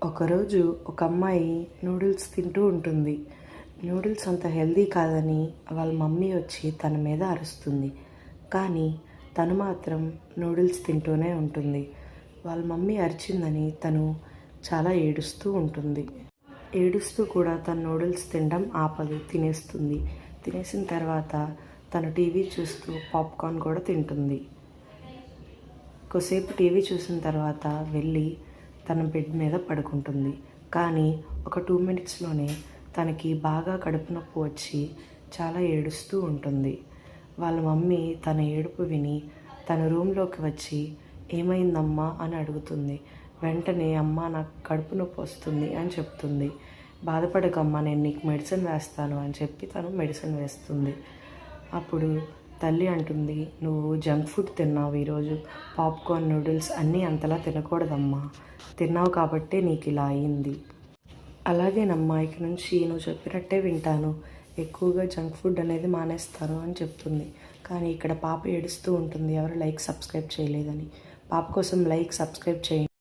ఒకరోజు ఒక అమ్మాయి నూడిల్స్ తింటూ ఉంటుంది. నూడిల్స్ అంత హెల్దీ కాదని వాళ్ళ మమ్మీ వచ్చి తన మీద అరుస్తుంది. కానీ తను మాత్రం నూడిల్స్ తింటూనే ఉంటుంది. వాళ్ళ మమ్మీ అరిచిందని తను చాలా ఏడుస్తూ ఉంటుంది. ఏడుస్తూ కూడా తను నూడిల్స్ తినడం ఆపదు, తినేస్తుంది. తినేసిన తర్వాత తను టీవీ చూస్తూ పాప్కార్న్ కూడా తింటుంది. కొద్దిసేపు టీవీ చూసిన తర్వాత వెళ్ళి తన బెడ్ మీద పడుకుంటుంది. కానీ ఒక 2 మినిట్స్లోనే తనకి బాగా కడుపు నొప్పి వచ్చి చాలా ఏడుస్తూ ఉంటుంది. వాళ్ళ మమ్మీ తన ఏడుపు విని తన రూమ్లోకి వచ్చి ఏమైందమ్మా అని అడుగుతుంది. వెంటనే అమ్మ నాకు కడుపు నొప్పి వస్తుంది అని చెప్తుంది. బాధపడకమ్మా, నేను నీకు మెడిసిన్ వేస్తాను అని చెప్పి తను మెడిసిన్ వేస్తుంది. అప్పుడు తల్లి అంటుంది, నువ్వు జంక్ ఫుడ్ తిన్నావు ఈరోజు, పాప్కార్న్ నూడిల్స్ అన్నీ అంతలా తినకూడదమ్మా, తిన్నావు కాబట్టే నీకు ఇలా అయింది. అలాగేనమ్మా, ఇక నుంచి నువ్వు చెప్పినట్టే వింటాను, ఎక్కువగా జంక్ ఫుడ్ అనేది మానేస్తాను అని చెప్తుంది. కానీ ఇక్కడ పాప ఏడుస్తూ ఉంటుంది, ఎవరు లైక్ సబ్స్క్రైబ్ చేయలేదని. పాప కోసం లైక్ సబ్స్క్రైబ్ చేయండి.